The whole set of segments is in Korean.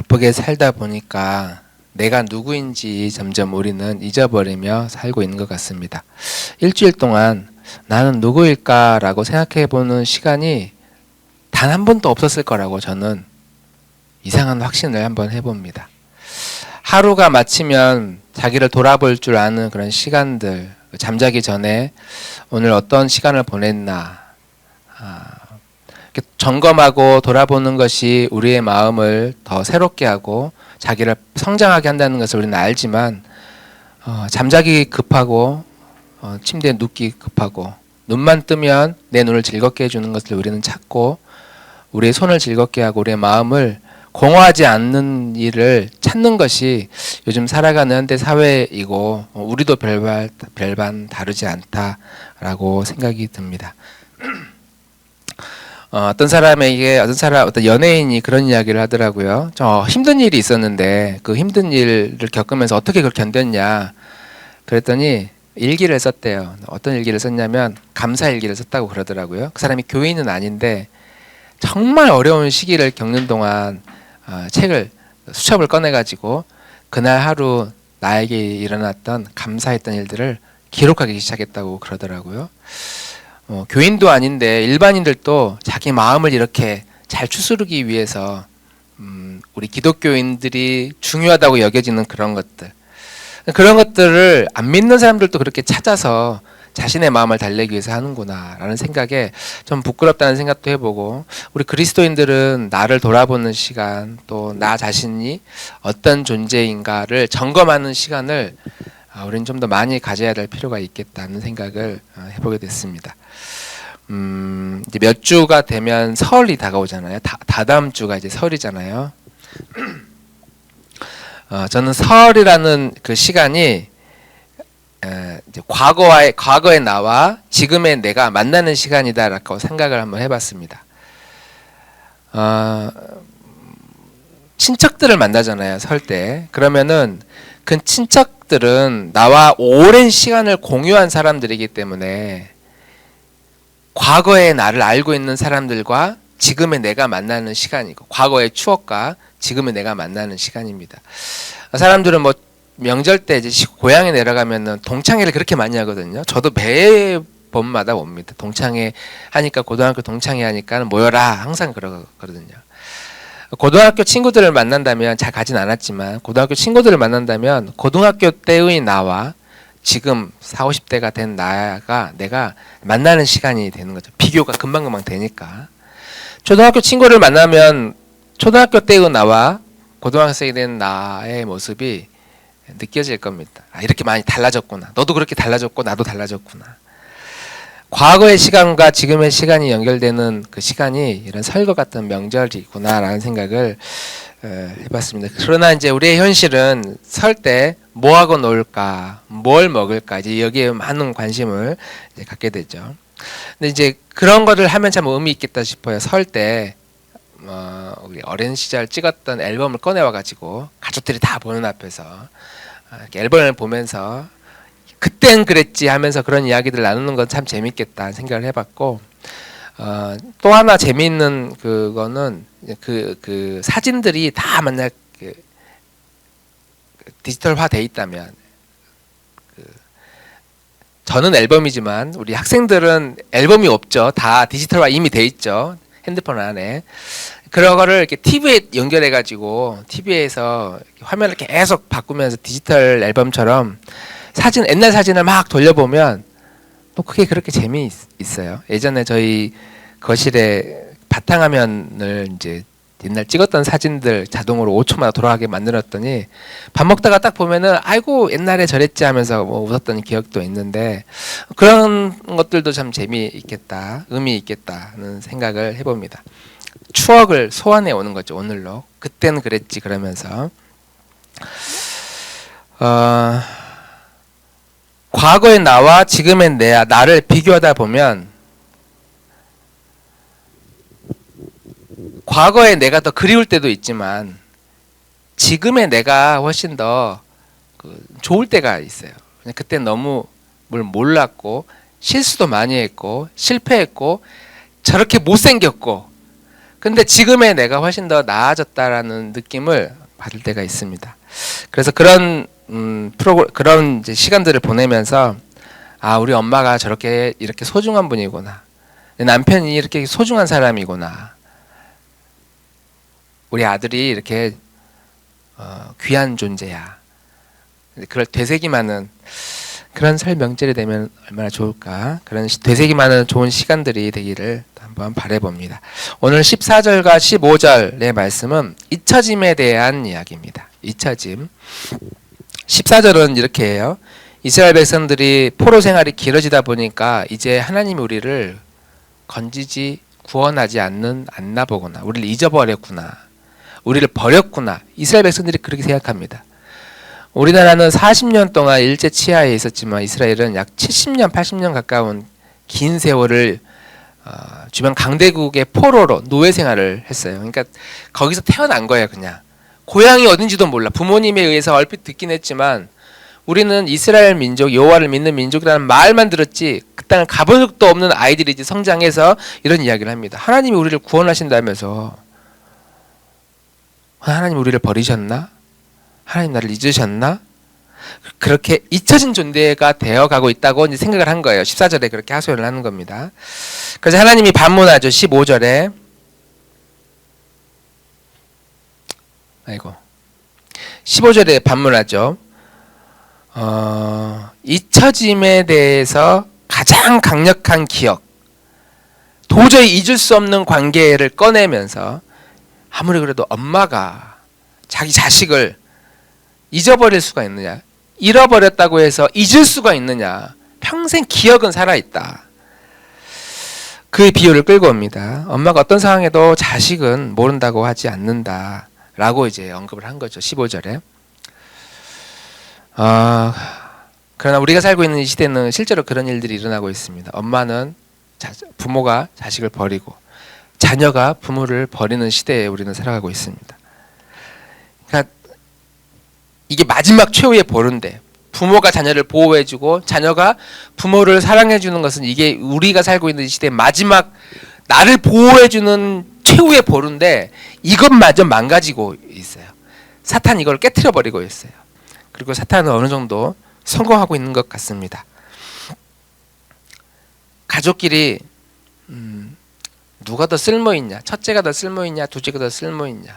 바쁘게 살다 보니까 내가 누구인지 점점 우리는 잊어버리며 살고 있는 것 같습니다. 일주일 동안 나는 누구일까라고 생각해 보는 시간이 단 한 번도 없었을 거라고 저는 이상한 확신을 한번 해봅니다. 하루가 마치면 자기를 돌아볼 줄 아는 그런 시간들, 잠자기 전에 오늘 어떤 시간을 보냈나 점검하고 돌아보는 것이 우리의 마음을 더 새롭게 하고 자기를 성장하게 한다는 것을 우리는 알지만 잠자기 급하고 침대에 눕기 급하고 눈만 뜨면 내 눈을 즐겁게 해주는 것을 우리는 찾고 우리의 손을 즐겁게 하고 우리의 마음을 공허하지 않는 일을 찾는 것이 요즘 살아가는 현대 사회이고 우리도 별반 다르지 않다라고 생각이 듭니다. 어떤 연예인이 그런 이야기를 하더라고요. 저 힘든 일이 있었는데 그 힘든 일을 겪으면서 어떻게 그걸 견뎠냐 그랬더니 일기를 썼대요. 어떤 일기를 썼냐면 감사 일기를 썼다고 그러더라고요. 그 사람이 교인은 아닌데 정말 어려운 시기를 겪는 동안 책을 수첩을 꺼내가지고 그날 하루 나에게 일어났던 감사했던 일들을 기록하기 시작했다고 그러더라고요. 교인도 아닌데 일반인들도 자기 마음을 이렇게 잘 추스르기 위해서 우리 기독교인들이 중요하다고 여겨지는 그런 것들을 안 믿는 사람들도 그렇게 찾아서 자신의 마음을 달래기 위해서 하는구나 라는 생각에 좀 부끄럽다는 생각도 해보고 우리 그리스도인들은 나를 돌아보는 시간 또 나 자신이 어떤 존재인가를 점검하는 시간을 우리는 좀 더 많이 가져야 될 필요가 있겠다는 생각을 해보게 됐습니다. 이제 몇 주가 되면 설이 다가오잖아요. 다다음 주가 이제 설이잖아요. 저는 설이라는 그 시간이 이제 과거의 나와 지금의 내가 만나는 시간이다라고 생각을 한번 해봤습니다. 친척들을 만나잖아요. 설 때. 그러면은 그 친척들은 나와 오랜 시간을 공유한 사람들이기 때문에 과거의 나를 알고 있는 사람들과 지금의 내가 만나는 시간이고 과거의 추억과 지금의 내가 만나는 시간입니다. 사람들은 뭐 명절 때 이제 고향에 내려가면은 동창회를 그렇게 많이 하거든요. 저도 매번마다 옵니다. 동창회 하니까 고등학교 동창회 하니까 모여라 항상 그러거든요. 고등학교 친구들을 만난다면 잘 가진 않았지만 고등학교 친구들을 만난다면 고등학교 때의 나와 지금 40, 50대가 된 내가 만나는 시간이 되는 거죠. 비교가 금방금방 되니까. 초등학교 친구를 만나면 초등학교 때의 나와 고등학생이 된 나의 모습이 느껴질 겁니다. 이렇게 많이 달라졌구나. 너도 그렇게 달라졌고 나도 달라졌구나. 과거의 시간과 지금의 시간이 연결되는 그 시간이 이런 설과 같은 명절이구나라는 생각을 해봤습니다. 그러나 이제 우리의 현실은 설 때 뭐 하고 놀까, 뭘 먹을까 이제 여기에 많은 관심을 이제 갖게 되죠. 근데 이제 그런 거를 하면 참 의미 있겠다 싶어요. 설 때 우리 어린 시절 찍었던 앨범을 꺼내와가지고 가족들이 다 보는 앞에서 이렇게 앨범을 보면서 그땐 그랬지 하면서 그런 이야기들 나누는 건 참 재밌겠다 생각을 해봤고 또 하나 재미있는 그거는 그 사진들이 다 만약 디지털화 돼 있다면 저는 앨범이지만 우리 학생들은 앨범이 없죠. 다 디지털화 이미 돼 있죠. 핸드폰 안에. 그런 거를 이렇게 TV에 연결해 가지고 TV에서 화면을 계속 바꾸면서 디지털 앨범처럼 옛날 사진을 막 돌려보면 또 그게 그렇게 재미있어요. 예전에 저희 거실에 바탕화면을 이제 옛날 찍었던 사진들 자동으로 5초마다 돌아가게 만들었더니 밥 먹다가 딱 보면은 아이고 옛날에 저랬지 하면서 뭐 웃었던 기억도 있는데 그런 것들도 참 재미있겠다, 의미 있겠다는 생각을 해봅니다. 추억을 소환해 오는 거죠. 오늘로. 그때는 그랬지 그러면서 과거의 나와 지금의 나를 비교하다 보면 과거의 내가 더 그리울 때도 있지만 지금의 내가 훨씬 더 좋을 때가 있어요. 그때 너무 뭘 몰랐고 실수도 많이 했고 실패했고 저렇게 못생겼고 근데 지금의 내가 훨씬 더 나아졌다라는 느낌을 받을 때가 있습니다. 그래서 그런 그런 이제 시간들을 보내면서 아, 우리 엄마가 저렇게 이렇게 소중한 분이구나. 내 남편이 이렇게 소중한 사람이구나. 우리 아들이 이렇게 귀한 존재야. 그걸 되새김하는 그런 설 명절이 되면 얼마나 좋을까. 그런 되새김하는 좋은 시간들이 되기를 한번 바라봅니다. 오늘 14절과 15절의 말씀은 잊혀짐에 대한 이야기입니다. 잊혀짐. 14절은 이렇게 해요. 이스라엘 백성들이 포로 생활이 길어지다 보니까 이제 하나님이 우리를 건지지 구원하지 않나 보구나. 우리를 잊어버렸구나. 우리를 버렸구나. 이스라엘 백성들이 그렇게 생각합니다. 우리나라는 40년 동안 일제 치하에 있었지만 이스라엘은 약 70년, 80년 가까운 긴 세월을 주변 강대국의 포로로 노예 생활을 했어요. 그러니까 거기서 태어난 거예요, 그냥. 고향이 어딘지도 몰라. 부모님에 의해서 얼핏 듣긴 했지만 우리는 이스라엘 민족, 여호와를 믿는 민족이라는 말만 들었지 그 땅을 가본 적도 없는 아이들이 이제 성장해서 이런 이야기를 합니다. 하나님이 우리를 구원하신다면서 하나님 우리를 버리셨나? 하나님 나를 잊으셨나? 그렇게 잊혀진 존재가 되어가고 있다고 이제 생각을 한 거예요. 14절에 그렇게 하소연을 하는 겁니다. 그래서 하나님이 반문하죠. 15절에 아이고 15절에 반문하죠. 잊혀짐에 대해서 가장 강력한 기억, 도저히 잊을 수 없는 관계를 꺼내면서 아무리 그래도 엄마가 자기 자식을 잊어버릴 수가 있느냐, 잃어버렸다고 해서 잊을 수가 있느냐, 평생 기억은 살아있다. 그 비유를 끌고 옵니다. 엄마가 어떤 상황에도 자식은 모른다고 하지 않는다 라고 이제 언급을 한 거죠. 15절에. 그러나 우리가 살고 있는 이 시대는 실제로 그런 일들이 일어나고 있습니다. 엄마는 부모가 자식을 버리고 자녀가 부모를 버리는 시대에 우리는 살아가고 있습니다. 그러니까 이게 마지막 최후의 보루인데 부모가 자녀를 보호해주고 자녀가 부모를 사랑해주는 것은 이게 우리가 살고 있는 이 시대의 마지막 나를 보호해주는 최후의 보루인데 이것마저 망가지고 있어요. 사탄이 이걸 깨트려버리고 있어요. 그리고 사탄은 어느 정도 성공하고 있는 것 같습니다. 가족끼리 누가 더 쓸모있냐, 첫째가 더 쓸모있냐, 둘째가 더 쓸모있냐,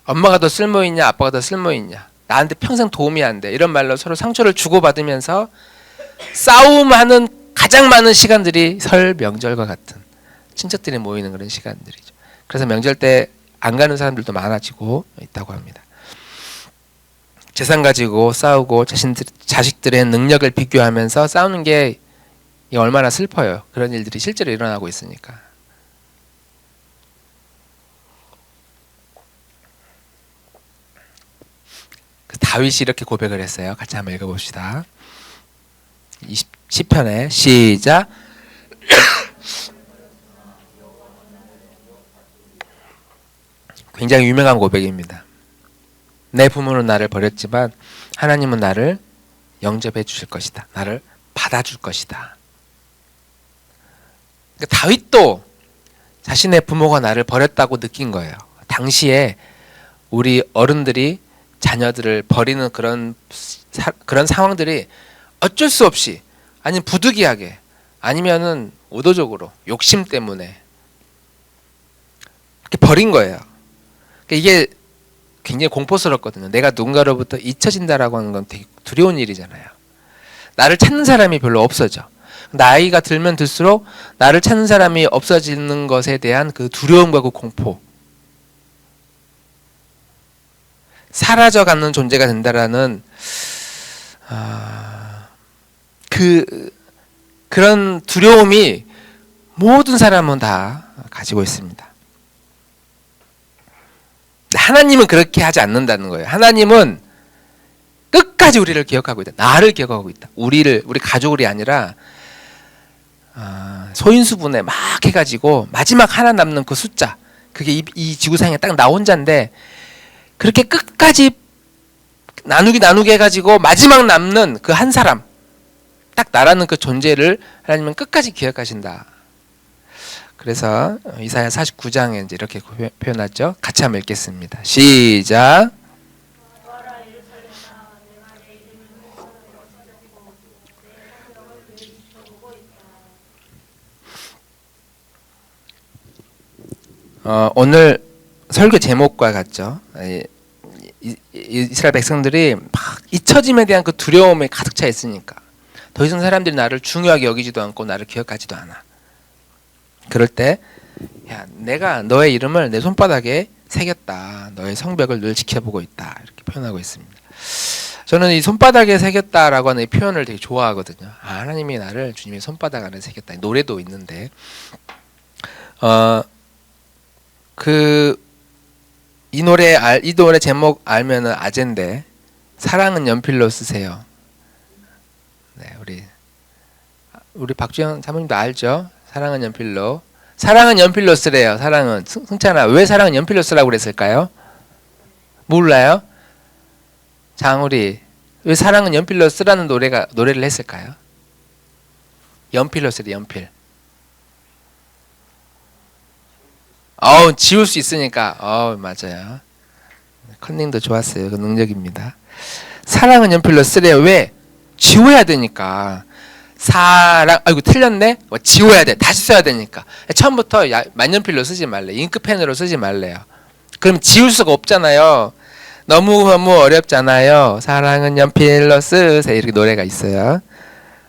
엄마가 더 쓸모있냐, 아빠가 더 쓸모있냐, 나한테 평생 도움이 안 돼, 이런 말로 서로 상처를 주고받으면서 싸움하는 가장 많은 시간들이 설 명절과 같은 친척들이 모이는 그런 시간들이죠. 그래서 명절 때 안 가는 사람들도 많아지고 있다고 합니다. 재산 가지고 싸우고 자식들의 능력을 비교하면서 싸우는 게 얼마나 슬퍼요. 그런 일들이 실제로 일어나고 있으니까. 다윗이 이렇게 고백을 했어요. 같이 한번 읽어봅시다. 10편에 시작. 굉장히 유명한 고백입니다. 내 부모는 나를 버렸지만 하나님은 나를 영접해 주실 것이다. 나를 받아줄 것이다. 그러니까 다윗도 자신의 부모가 나를 버렸다고 느낀 거예요. 당시에 우리 어른들이 자녀들을 버리는 그런 상황들이 어쩔 수 없이, 아니면 부득이하게, 아니면은 의도적으로 욕심 때문에 이렇게 버린 거예요. 이게 굉장히 공포스럽거든요. 내가 누군가로부터 잊혀진다라고 하는 건 되게 두려운 일이잖아요. 나를 찾는 사람이 별로 없어져. 나이가 들면 들수록 나를 찾는 사람이 없어지는 것에 대한 그 두려움과 그 공포, 사라져가는 존재가 된다라는 그런 두려움이 모든 사람은 다 가지고 있습니다. 하나님은 그렇게 하지 않는다는 거예요. 하나님은 끝까지 우리를 기억하고 있다. 나를 기억하고 있다. 우리 가족이 아니라 소인수분해 막 해가지고 마지막 하나 남는 그 숫자, 그게 이 지구상에 딱 나 혼자인데 그렇게 끝까지 나누기 해가지고 마지막 남는 그 한 사람, 딱 나라는 그 존재를 하나님은 끝까지 기억하신다. 그래서 이사야 49장에 이제 이렇게 표현하죠. 같이 한번 읽겠습니다. 시작. 오늘 설교 제목과 같죠. 이스라엘 백성들이 막 잊혀짐에 대한 그 두려움에 가득 차 있으니까 더 이상 사람들이 나를 중요하게 여기지도 않고 나를 기억하지도 않아. 그럴 때 야, 내가 너의 이름을 내 손바닥에 새겼다. 너의 성벽을 늘 지켜보고 있다. 이렇게 표현하고 있습니다. 저는 이 손바닥에 새겼다라고 하는 이 표현을 되게 좋아하거든요. 하나님이 나를 주님의 손바닥 안에 새겼다. 노래도 있는데 이 노래 제목 알면은 아젠데 사랑은 연필로 쓰세요. 네, 우리 박주영 사모님도 알죠? 사랑은 연필로 쓰래요. 사랑은 승찬아, 왜 사랑은 연필로 쓰라고 그랬을까요? 몰라요? 장우리, 왜 사랑은 연필로 쓰라는 노래를 했을까요? 연필로 쓰래, 연필. 지울 수 있으니까. 맞아요. 컨닝도 좋았어요. 그 능력입니다. 사랑은 연필로 쓰래요. 왜? 지워야 되니까. 틀렸네? 지워야 돼. 다시 써야 되니까. 처음부터 만연필로 쓰지 말래. 잉크펜으로 쓰지 말래요. 그럼 지울 수가 없잖아요. 너무 어렵잖아요. 사랑은 연필로 쓰세요. 이렇게 노래가 있어요.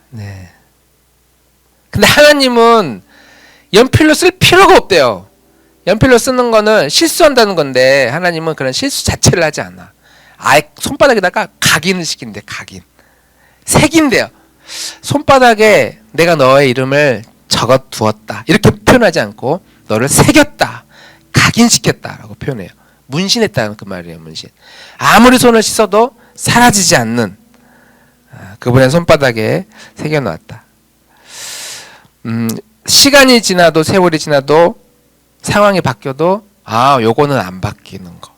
네. 근데 하나님은 연필로 쓸 필요가 없대요. 연필로 쓰는 거는 실수한다는 건데 하나님은 그런 실수 자체를 하지 않아. 아예 손바닥에다가 각인을 시킨대. 각인. 새긴대요. 손바닥에 내가 너의 이름을 적어두었다. 이렇게 표현하지 않고 너를 새겼다. 각인시켰다라고 표현해요. 문신했다는 그 말이에요. 문신. 아무리 손을 씻어도 사라지지 않는 그분의 손바닥에 새겨놓았다. 시간이 지나도 세월이 지나도 상황이 바뀌어도 요거는 안 바뀌는 거.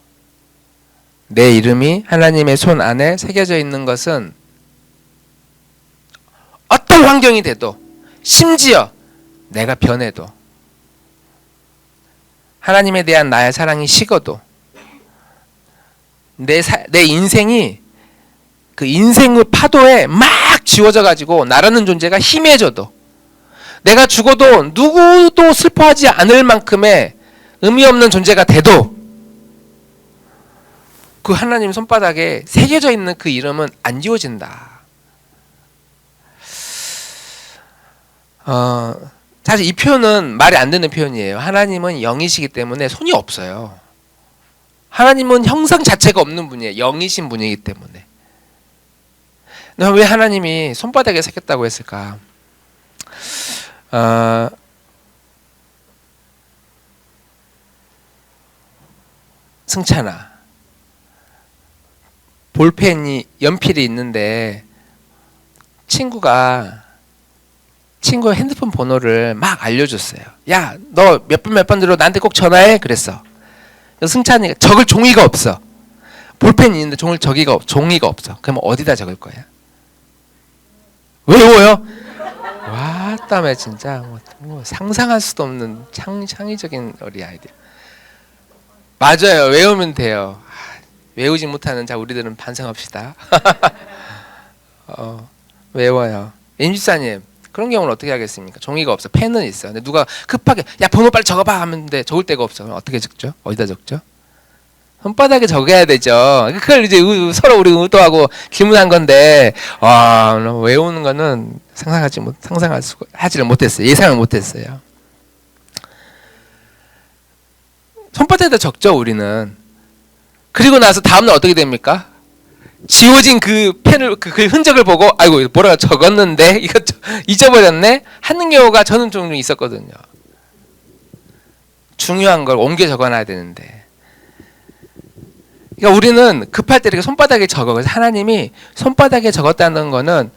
내 이름이 하나님의 손 안에 새겨져 있는 것은 어떤 환경이 돼도 심지어 내가 변해도 하나님에 대한 나의 사랑이 식어도 내 인생이 그 인생의 파도에 막 지워져 가지고 나라는 존재가 희미해져도 내가 죽어도 누구도 슬퍼하지 않을 만큼의 의미 없는 존재가 돼도 그 하나님 손바닥에 새겨져 있는 그 이름은 안 지워진다. 사실 이 표현은 말이 안 되는 표현이에요. 하나님은 영이시기 때문에 손이 없어요. 하나님은 형상 자체가 없는 분이에요. 영이신 분이기 때문에. 왜 하나님이 손바닥에 새겼다고 했을까? 승찬아, 연필이 있는데 친구의 핸드폰 번호를 막 알려줬어요. 야, 너 몇 번 들어 나한테 꼭 전화해. 그랬어. 승찬이가 적을 종이가 없어. 볼펜이 있는데 종이가 없어. 그럼 어디다 적을 거야? 외워요? 와, 땀에 진짜 뭐 상상할 수도 없는 창의적인 우리 아이디어. 맞아요. 외우면 돼요. 외우지 못하는 우리들은 반성합시다. 외워요. 임집사님, 그런 경우는 어떻게 하겠습니까? 종이가 없어. 펜은 있어. 근데 누가 급하게 야 번호 빨리 적어봐 하는데 적을 데가 없어. 그럼 어떻게 적죠? 어디다 적죠? 손바닥에 적어야 되죠. 그걸 이제 서로 우리 의도하고 질문한 건데 외우는 거는 하지를 못했어요. 예상을 못했어요. 손바닥에다 적죠, 우리는. 그리고 나서 다음날 어떻게 됩니까? 지워진 그 그 흔적을 보고 아이고 뭐라고 적었는데 이거 잊어버렸네 하는 경우가 저는 종종 있었거든요. 중요한 걸 옮겨 적어놔야 되는데. 그러니까 우리는 급할 때 이렇게 손바닥에 적어. 그래서 하나님이 손바닥에 적었다는 거는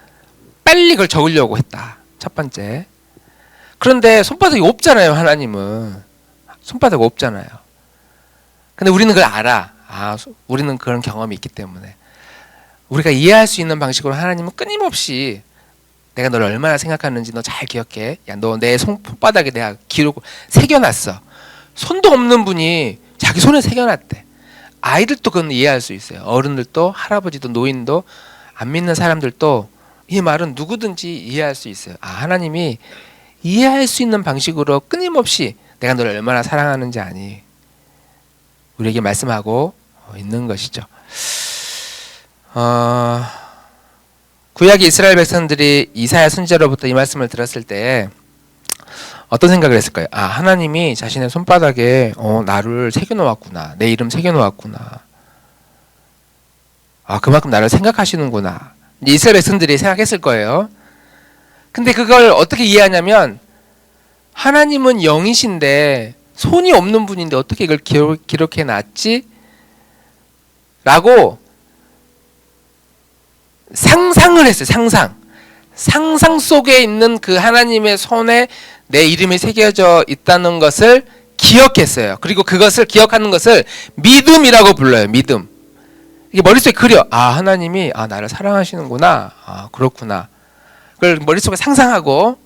빨리 그걸 적으려고 했다. 첫 번째. 그런데 손바닥이 없잖아요. 하나님은 손바닥 없잖아요. 근데 우리는 그걸 알아. 우리는 그런 경험이 있기 때문에 우리가 이해할 수 있는 방식으로 하나님은 끊임없이 내가 너를 얼마나 생각하는지 너 잘 기억해. 야, 너 내 손바닥에 내가 기록 새겨놨어. 손도 없는 분이 자기 손에 새겨놨대. 아이들도 그건 이해할 수 있어요. 어른들도, 할아버지도, 노인도, 안 믿는 사람들도 이 말은 누구든지 이해할 수 있어요. 아, 하나님이 이해할 수 있는 방식으로 끊임없이 내가 너를 얼마나 사랑하는지 아니, 우리에게 말씀하고 있는 것이죠. 구약의 이스라엘 백성들이 이사야 선지자로부터 이 말씀을 들었을 때 어떤 생각을 했을까요? 아, 하나님이 자신의 손바닥에 나를 새겨놓았구나. 내 이름 새겨놓았구나. 아, 그만큼 나를 생각하시는구나. 이스라엘 백성들이 생각했을 거예요. 근데 그걸 어떻게 이해하냐면, 하나님은 영이신데 손이 없는 분인데 어떻게 이걸 기록해 놨지? 라고 상상을 했어요. 상상 속에 있는 그 하나님의 손에 내 이름이 새겨져 있다는 것을 기억했어요. 그리고 그것을 기억하는 것을 믿음이라고 불러요. 믿음. 이게 머릿속에 그려. 아, 하나님이 나를 사랑하시는구나. 아, 그렇구나. 그걸 머릿속에 상상하고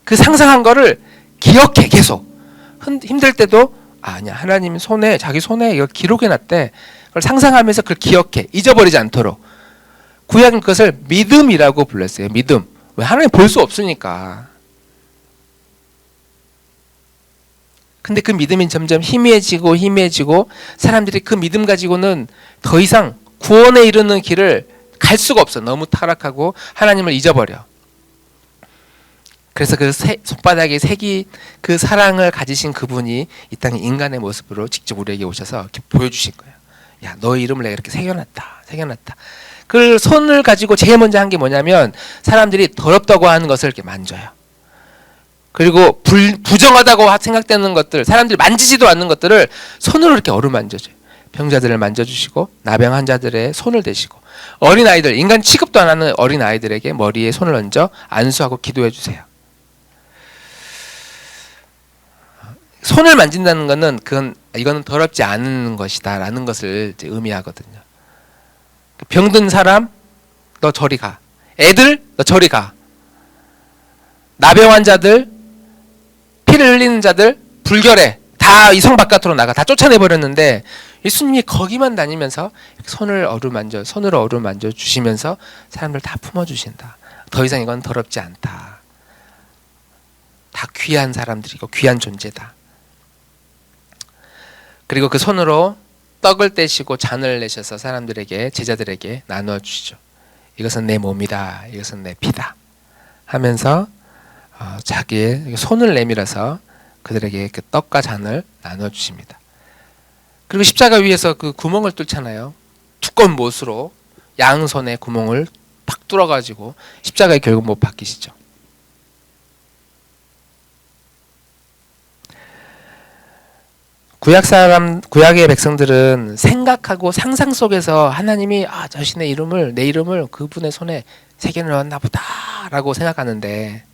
그 상상한 거를 기억해. 계속. 힘들 때도 아니야, 하나님 손에, 자기 손에 이걸 기록해 놨대. 그걸 상상하면서 그걸 기억해. 잊어버리지 않도록. 구약은 그것을 믿음이라고 불렀어요. 믿음. 왜? 하나님 볼 수 없으니까. 근데 그 믿음이 점점 희미해지고 사람들이 그 믿음 가지고는 더 이상 구원에 이르는 길을 갈 수가 없어. 너무 타락하고 하나님을 잊어버려. 그래서 그 손바닥에 새긴 그 사랑을 가지신 그분이 이 땅에 인간의 모습으로 직접 우리에게 오셔서 이렇게 보여주신 거예요. 야, 너의 이름을 내가 이렇게 새겨놨다. 그 손을 가지고 제일 먼저 한 게 뭐냐면, 사람들이 더럽다고 하는 것을 이렇게 만져요. 그리고 부정하다고 생각되는 것들, 사람들이 만지지도 않는 것들을 손으로 이렇게 어루만져줘요. 병자들을 만져주시고 나병 환자들의 손을 대시고, 어린아이들, 인간 취급도 안 하는 어린아이들에게 머리에 손을 얹어 안수하고 기도해 주세요. 손을 만진다는 것은 이거는 더럽지 않은 것이다 라는 것을 이제 의미하거든요. 병든 사람, 너 저리 가. 애들, 너 저리 가. 나병 환자들, 피를 흘리는 자들, 불결해. 다 이 성 바깥으로 나가. 다 쫓아내버렸는데 예수님이 거기만 다니면서 손으로 어루만져 주시면서 사람들 다 품어주신다. 더 이상 이건 더럽지 않다. 다 귀한 사람들이고 귀한 존재다. 그리고 그 손으로 떡을 떼시고 잔을 내셔서 사람들에게, 제자들에게 나누어 주시죠. 이것은 내 몸이다. 이것은 내 피다. 하면서 자기의 손을 내밀어서 그들에게 그 떡과 잔을 나누어 주십니다. 그리고 십자가 위에서 그 구멍을 뚫잖아요. 두꺼운 못으로 양손에 구멍을 팍 뚫어가지고 십자가에 결국 못 박히시죠. 구약의 백성들은 생각하고 상상 속에서 하나님이 자신의 이름을, 내 이름을 그분의 손에 새겨놓았나 보다라고 생각하는데,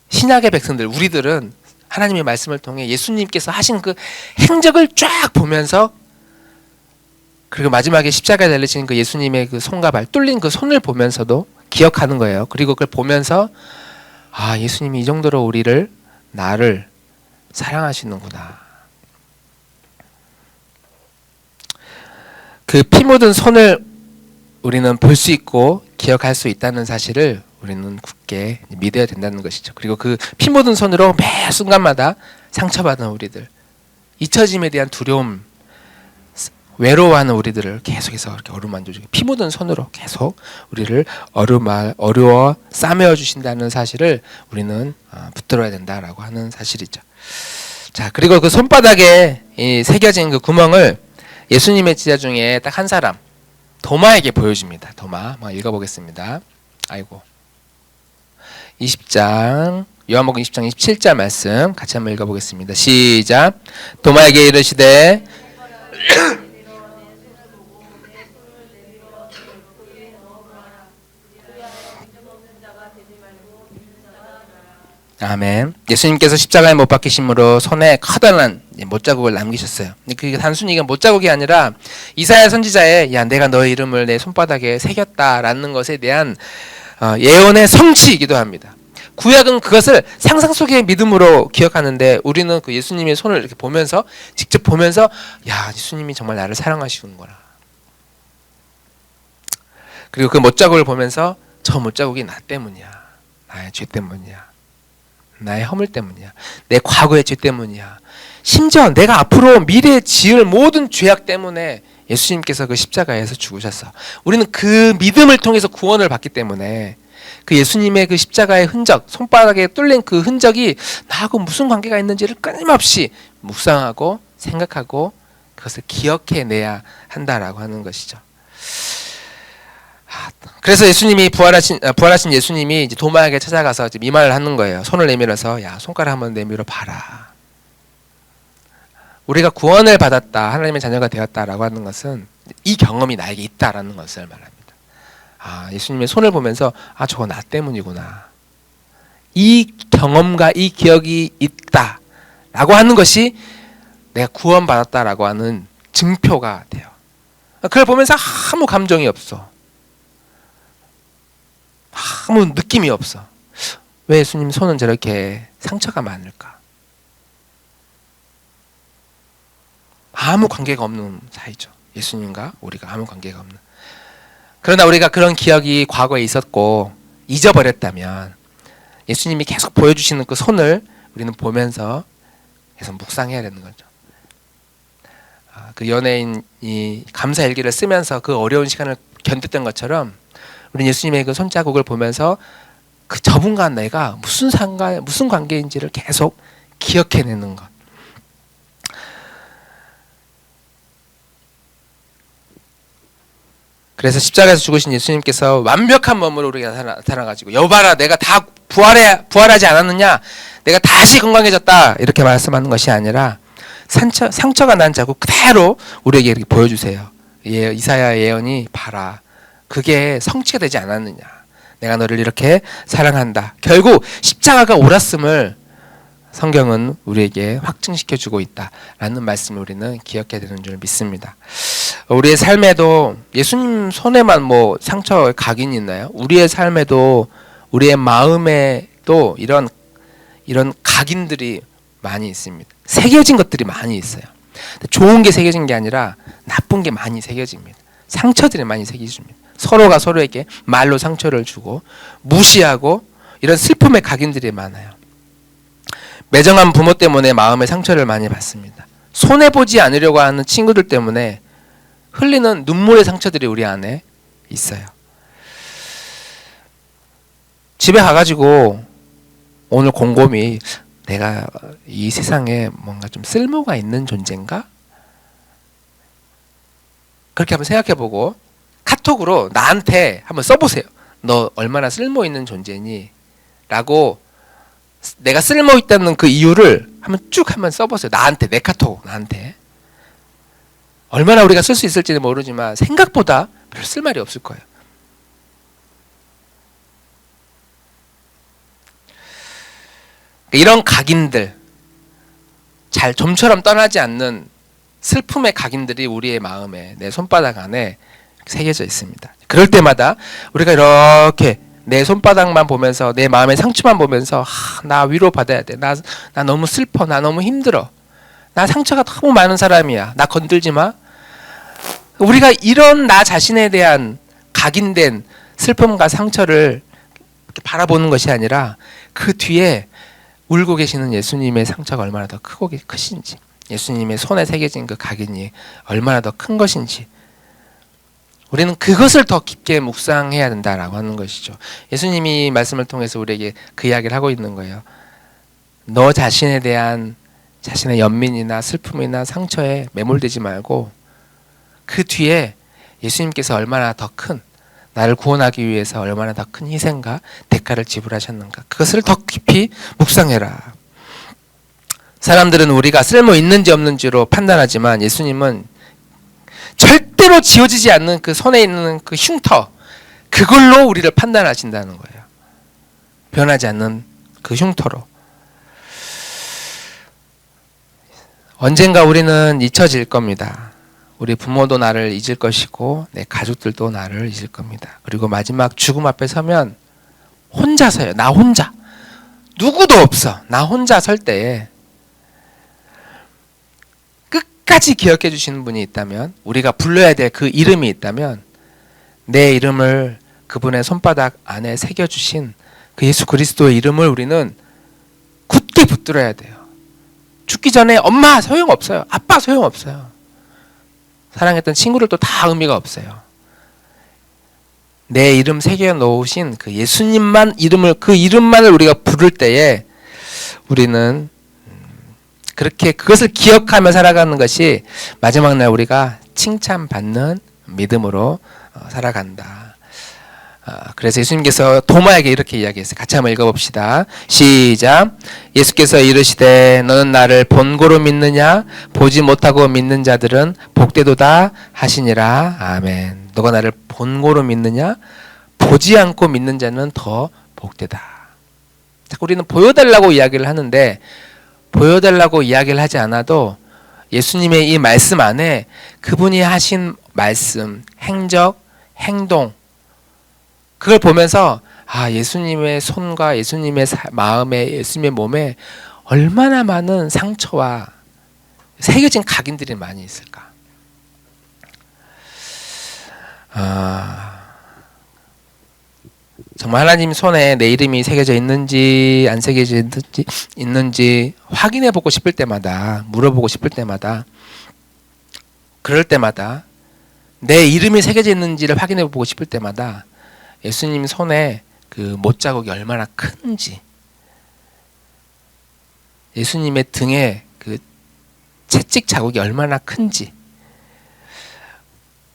신약의 백성들, 우리들은 하나님의 말씀을 통해 예수님께서 하신 그 행적을 쫙 보면서, 그리고 마지막에 십자가에 달리신 그 예수님의 그 손과 발, 뚫린 그 손을 보면서도 기억하는 거예요. 그리고 그걸 보면서 예수님이 이 정도로 나를 사랑하시는구나. 그 피 묻은 손을 우리는 볼 수 있고 기억할 수 있다는 사실을 우리는 굳게 믿어야 된다는 것이죠. 그리고 그 피 묻은 손으로 매 순간마다 상처받은 우리들, 잊혀짐에 대한 두려움, 외로워하는 우리들을 계속해서 이렇게 어루만져주고 피 묻은 손으로 계속 우리를 어려워 싸매어 주신다는 사실을 우리는 붙들어야 된다라고 하는 사실이죠. 자, 그리고 그 손바닥에 새겨진 그 구멍을 예수님의 제자 중에 딱 한 사람, 도마에게 보여줍니다. 도마, 읽어보겠습니다. 20장, 요한복음 20장 27절 말씀 같이 한번 읽어보겠습니다. 시작. 도마에게 이르시되 아멘. 예수님께서 십자가에 못 박히심으로 손에 커다란 못자국을 남기셨어요. 그게 단순히 이게 못자국이 아니라 이사야 선지자의 내가 너의 이름을 내 손바닥에 새겼다라는 것에 대한 예언의 성취이기도 합니다. 구약은 그것을 상상 속의 믿음으로 기억하는데 우리는 그 예수님의 손을 이렇게 보면서 직접 보면서 야, 예수님이 정말 나를 사랑하시는구나. 그리고 그 못자국을 보면서 저 못자국이 나 때문이야. 나의 죄 때문이야. 나의 허물 때문이야. 내 과거의 죄 때문이야. 심지어 내가 앞으로 미래에 지을 모든 죄악 때문에 예수님께서 그 십자가에서 죽으셨어. 우리는 그 믿음을 통해서 구원을 받기 때문에 그 예수님의 그 십자가의 흔적, 손바닥에 뚫린 그 흔적이 나하고 무슨 관계가 있는지를 끊임없이 묵상하고 생각하고 그것을 기억해내야 한다라고 하는 것이죠. 그래서 예수님이 부활하신 예수님이 이제 도마에게 찾아가서 이제 미말을 하는 거예요. 손을 내밀어서 야, 손가락 한번 내밀어 봐라. 우리가 구원을 받았다, 하나님의 자녀가 되었다라고 하는 것은 이 경험이 나에게 있다라는 것을 말합니다. 예수님의 손을 보면서 저거 나 때문이구나. 이 경험과 이 기억이 있다라고 하는 것이 내가 구원받았다라고 하는 증표가 돼요. 그걸 보면서 아무 감정이 없어. 아무 느낌이 없어. 왜 예수님 손은 저렇게 상처가 많을까? 아무 관계가 없는 사이죠. 예수님과 우리가 아무 관계가 없는. 그러나 우리가 그런 기억이 과거에 있었고 잊어버렸다면 예수님이 계속 보여주시는 그 손을 우리는 보면서 계속 묵상해야 되는 거죠. 그 연예인이 감사일기를 쓰면서 그 어려운 시간을 견뎠던 것처럼 우리는 예수님의 그 손자국을 보면서 그 저분과 내가 무슨 관계인지를 계속 기억해내는 것. 그래서 십자가에서 죽으신 예수님께서 완벽한 몸으로 우리에게 나타나가지고 여봐라, 내가 다 부활하지 않았느냐, 내가 다시 건강해졌다, 이렇게 말씀하는 것이 아니라 상처가 난 자국 그대로 우리에게 이렇게 보여주세요. 이사야 예언이 봐라, 그게 성취가 되지 않았느냐, 내가 너를 이렇게 사랑한다. 결국 십자가가 옳았음을 성경은 우리에게 확증시켜주고 있다라는 말씀을 우리는 기억해야 되는 줄 믿습니다. 우리의 삶에도 예수님 손에만 상처의 각인이 있나요? 우리의 삶에도 우리의 마음에도 이런 각인들이 많이 있습니다. 새겨진 것들이 많이 있어요. 좋은 게 새겨진 게 아니라 나쁜 게 많이 새겨집니다. 상처들이 많이 새겨집니다. 서로가 서로에게 말로 상처를 주고 무시하고 이런 슬픔의 각인들이 많아요. 매정한 부모 때문에 마음의 상처를 많이 받습니다. 손해보지 않으려고 하는 친구들 때문에 흘리는 눈물의 상처들이 우리 안에 있어요. 집에 가가지고 오늘 곰곰이 내가 이 세상에 뭔가 좀 쓸모가 있는 존재인가? 그렇게 한번 생각해보고 카톡으로 나한테 한번 써보세요. 너 얼마나 쓸모 있는 존재니? 라고 내가 쓸모 있다는 그 이유를 한번 써보세요. 나한테, 내 카톡 나한테. 얼마나 우리가 쓸 수 있을지는 모르지만 생각보다 별 쓸 말이 없을 거예요. 이런 각인들, 잘 좀처럼 떠나지 않는 슬픔의 각인들이 우리의 마음에, 내 손바닥 안에 새겨져 있습니다. 그럴 때마다 우리가 이렇게 내 손바닥만 보면서, 내 마음의 상처만 보면서 나 위로받아야 돼. 나 너무 슬퍼. 나 너무 힘들어. 나 상처가 너무 많은 사람이야. 나 건들지 마. 우리가 이런 나 자신에 대한 각인된 슬픔과 상처를 이렇게 바라보는 것이 아니라 그 뒤에 울고 계시는 예수님의 상처가 얼마나 더 크신지, 예수님의 손에 새겨진 그 각인이 얼마나 더 큰 것인지, 우리는 그것을 더 깊게 묵상해야 된다라고 하는 것이죠. 예수님이 말씀을 통해서 우리에게 그 이야기를 하고 있는 거예요. 너 자신에 대한 자신의 연민이나 슬픔이나 상처에 매몰되지 말고 그 뒤에 예수님께서 얼마나 더 큰, 나를 구원하기 위해서 얼마나 더 큰 희생과 대가를 지불하셨는가, 그것을 더 깊이 묵상해라. 사람들은 우리가 쓸모 있는지 없는지로 판단하지만 예수님은 절대로 지워지지 않는 그 손에 있는 그 흉터, 그걸로 우리를 판단하신다는 거예요. 변하지 않는 그 흉터로. 언젠가 우리는 잊혀질 겁니다. 우리 부모도 나를 잊을 것이고 내 가족들도 나를 잊을 겁니다. 그리고 마지막 죽음 앞에 서면 혼자 서요. 나 혼자. 누구도 없어. 나 혼자 설 때에 끝까지 기억해 주시는 분이 있다면, 우리가 불러야 될 그 이름이 있다면, 내 이름을 그분의 손바닥 안에 새겨주신 그 예수 그리스도의 이름을 우리는 굳게 붙들어야 돼요. 죽기 전에 엄마 소용없어요. 아빠 소용없어요. 사랑했던 친구들도 다 의미가 없어요. 내 이름 새겨 놓으신 그 예수님만 이름을, 그 이름만을 우리가 부를 때에 우리는 그렇게 그것을 기억하며 살아가는 것이 마지막 날 우리가 칭찬받는 믿음으로 살아간다. 그래서 예수님께서 도마에게 이렇게 이야기했어요. 같이 한번 읽어봅시다. 시작. 예수께서 이르시되 너는 나를 본고로 믿느냐? 보지 못하고 믿는 자들은 복되도다 하시니라. 아멘. 너가 나를 본고로 믿느냐? 보지 않고 믿는 자는 더 복되다. 우리는 보여달라고 이야기를 하는데, 보여달라고 이야기를 하지 않아도 예수님의 이 말씀 안에 그분이 하신 말씀, 행적, 행동, 그걸 보면서 예수님의 손과 예수님의 마음에, 예수님의 몸에 얼마나 많은 상처와 새겨진 각인들이 많이 있을까. 정말 하나님 손에 내 이름이 새겨져 있는지 안 새겨져 있는지 확인해 보고 싶을 때마다, 물어보고 싶을 때마다, 그럴 때마다, 내 이름이 새겨져 있는지를 확인해 보고 싶을 때마다 예수님 손에 그 못자국이 얼마나 큰지, 예수님의 등에 그 채찍 자국이 얼마나 큰지,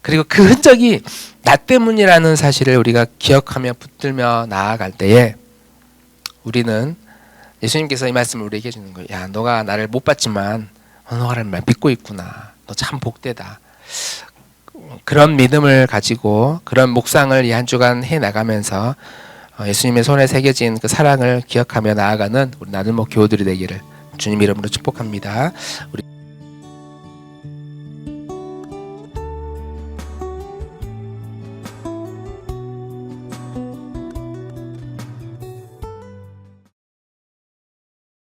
그리고 그 흔적이 나 때문이라는 사실을 우리가 기억하며 붙들며 나아갈 때에 우리는, 예수님께서 이 말씀을 우리에게 해주는 거예요. 야, 너가 나를 못 봤지만 너가 나를 믿고 있구나. 너 참 복되다. 그런 믿음을 가지고 그런 묵상을 이 한 주간 해나가면서 예수님의 손에 새겨진 그 사랑을 기억하며 나아가는 우리 나들목 교우들이 되기를 주님 이름으로 축복합니다. 우리